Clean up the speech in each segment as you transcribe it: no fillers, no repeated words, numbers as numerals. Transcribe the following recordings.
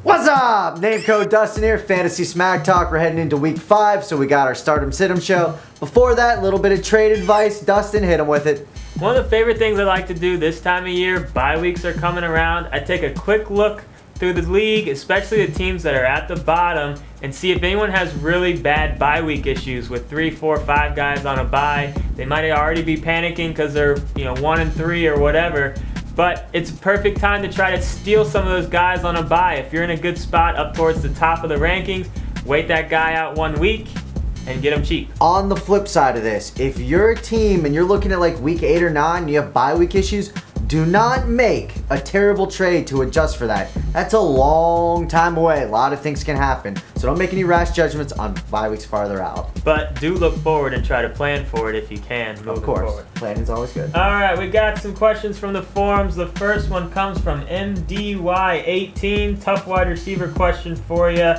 What's up? Name code Dustin here, Fantasy Smack Talk. We're heading into week 5, so we got our Start 'em Sit 'em show. Before that, a little bit of trade advice. Dustin, hit him with it. One of the favorite things I like to do this time of year, bye weeks are coming around. I take a quick look through the league, especially the teams that are at the bottom, and see if anyone has really bad bye week issues with 3, 4, 5 guys on a bye. They might already be panicking because they're 1 and 3 or whatever. But it's a perfect time to try to steal some of those guys on a bye. If you're in a good spot up towards the top of the rankings, wait that guy out 1 week and get him cheap. On the flip side of this, if you're a team and you're looking at like week 8 or 9 and you have bye week issues, do not make a terrible trade to adjust for that. That's a long time away. A lot of things can happen. So don't make any rash judgments on bye weeks farther out. But do look forward and try to plan for it if you can. Of course, planning's always good. All right, we got some questions from the forums. The first one comes from MDY18. Tough wide receiver question for you.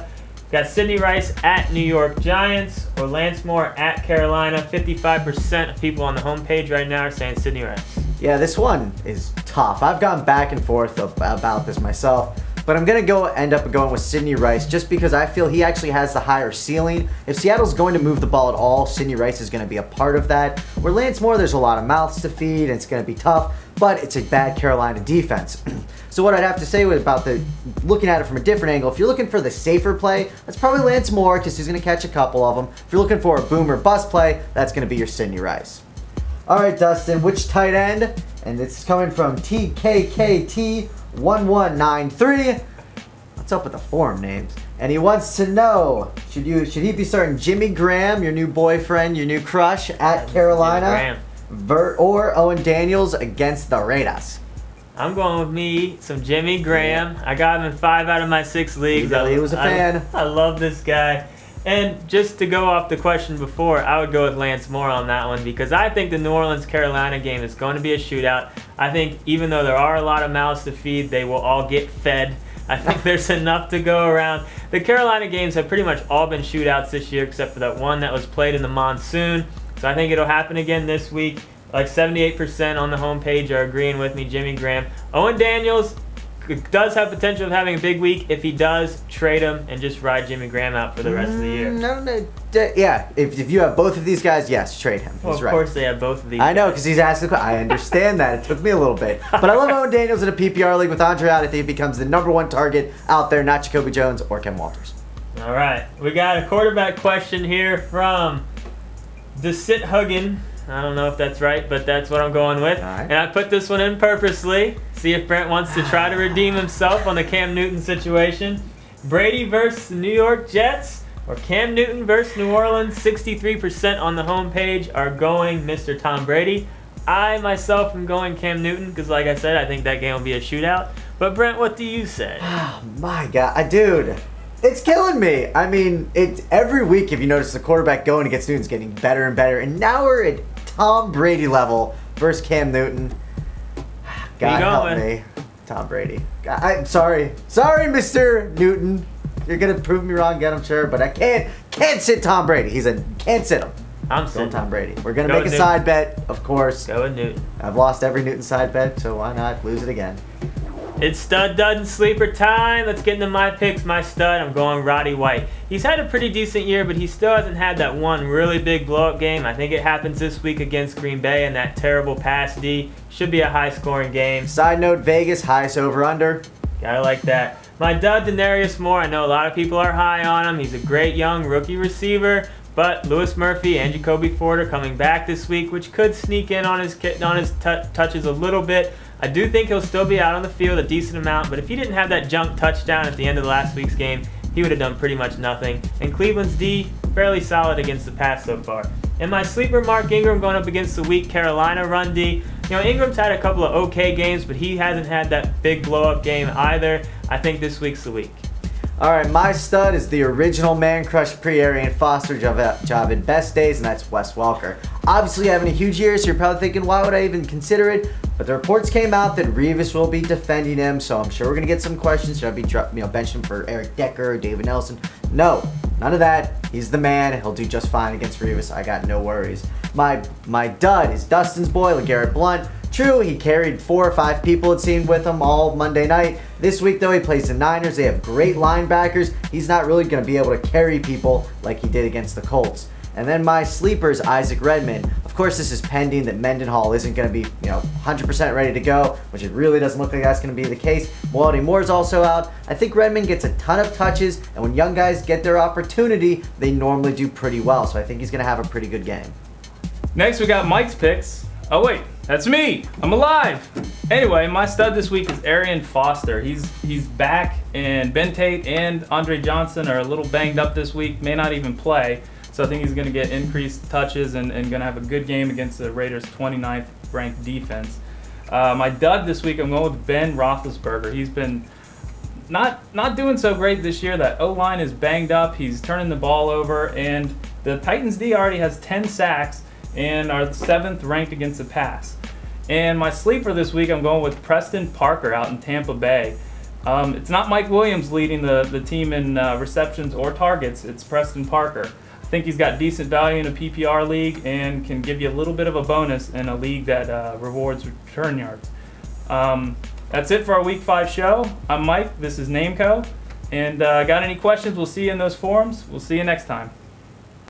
Got Sidney Rice at New York Giants or Lance Moore at Carolina. 55% of people on the homepage right now are saying Sidney Rice. Yeah, this one is tough. I've gone back and forth about this myself, but I'm going to end up going with Sidney Rice just because I feel he actually has the higher ceiling. If Seattle's going to move the ball at all, Sidney Rice is going to be a part of that. Where Lance Moore, there's a lot of mouths to feed and it's going to be tough, but it's a bad Carolina defense. So what I'd have to say about looking at it from a different angle, if you're looking for the safer play, that's probably Lance Moore because he's going to catch a couple of them. If you're looking for a boom or bust play, that's going to be your Sidney Rice. All right, Dustin, which tight end? And it's coming from TKKT1193. What's up with the forum names? And he wants to know, should he be starting Jimmy Graham, your new boyfriend, your new crush, at Carolina? Or Owen Daniels against the Raiders? I'm going with some Jimmy Graham. I got him in 5 out of my 6 leagues. He was a fan. I love this guy. And just to go off the question before, I would go with Lance Moore on that one because I think the New Orleans-Carolina game is going to be a shootout. I think even though there are a lot of mouths to feed, they will all get fed. I think there's enough to go around. The Carolina games have pretty much all been shootouts this year except for that one that was played in the monsoon. So I think it'll happen again this week. Like 78% on the homepage are agreeing with me, Jimmy Graham. Owen Daniels does have potential of having a big week. If he does, trade him and just ride Jimmy Graham out for the rest of the year. Yeah, if you have both of these guys, yes, trade him. Well, He's of course they have both of these I know, because he's asking the question. I understand that. It took me a little bit. But I love Owen Daniels in a PPR league with Andre out. I think he becomes the #1 target out there, not Jacoby Jones or Ken Walters. All right. We got a quarterback question here from DeSit-Huggin. I don't know if that's right, but that's what I'm going with. All right. And I put this one in purposely. See if Brent wants to try to redeem himself on the Cam Newton situation. Brady versus the New York Jets or Cam Newton versus New Orleans. 63% on the homepage are going Mr. Tom Brady. I myself am going Cam Newton because, like I said, I think that game will be a shootout. But Brent, what do you say? Oh my God, dude. It's killing me. I mean, every week, if you notice, the quarterback going against Newton's getting better and better. And now we're at Tom Brady level versus Cam Newton. God help me. Tom Brady. I'm sorry. Sorry, Mr. Newton. You're going to prove me wrong again, I'm sure. But I can't sit Tom Brady. Can't sit him. I'm sitting Tom Brady. We're going to make a side bet, of course. Go with Newton. I've lost every Newton side bet, so why not lose it again? It's stud, dud, and sleeper time. Let's get into my picks. My stud, I'm going Roddy White. He's had a pretty decent year, but he still hasn't had that one really big blow-up game. I think it happens this week against Green Bay and that terrible pass D. Should be a high-scoring game. Side note, Vegas, highest over-under. Gotta like that. My dud, Denarius Moore. I know a lot of people are high on him. He's a great young rookie receiver. But Louis Murphy and Jacoby Ford are coming back this week, which could sneak in on his touches a little bit. I do think he'll still be out on the field a decent amount, but if he didn't have that junk touchdown at the end of last week's game, he would have done pretty much nothing. And Cleveland's D, fairly solid against the pass so far. And my sleeper, Mark Ingram, going up against the weak Carolina run D. Ingram's had a couple of okay games, but he hasn't had that big blow-up game either. I think this week's the week. All right, my stud is the original man crush pre-Arian Foster job in best days, and that's Wes Welker. Obviously having a huge year, so you're probably thinking, why would I even consider it? But the reports came out that Revis will be defending him, so I'm sure we're going to get some questions. Should I be benching him for Eric Decker or David Nelson? No, none of that. He's the man. He'll do just fine against Revis. I got no worries. My dud is Dustin's boy, LeGarrette Blount. True, he carried 4 or 5 people, it seemed, with him all Monday night. This week, though, he plays the Niners. They have great linebackers. He's not really going to be able to carry people like he did against the Colts. And then my sleeper is Isaac Redman. Of course, this is pending that Mendenhall isn't going to be, 100% ready to go, which it really doesn't look like that's going to be the case. Melody Moore is also out. I think Redman gets a ton of touches, and when young guys get their opportunity, they normally do pretty well. So I think he's going to have a pretty good game. Next, we got Mike's picks. Oh wait, that's me. I'm alive. Anyway, my stud this week is Arian Foster. He's back, and Ben Tate and Andre Johnson are a little banged up this week. May not even play. So I think he's going to get increased touches and going to have a good game against the Raiders' 29th ranked defense. My dud this week, I'm going with Ben Roethlisberger. He's been not doing so great this year. That O-line is banged up. He's turning the ball over, and the Titans D already has 10 sacks and are 7th ranked against the pass. And my sleeper this week, I'm going with Preston Parker out in Tampa Bay. It's not Mike Williams leading the team in receptions or targets. It's Preston Parker. I think he's got decent value in a PPR league and can give you a little bit of a bonus in a league that rewards return yards. That's it for our Week 5 show. I'm Mike. This is Nameco. And got any questions, we'll see you in those forums. We'll see you next time.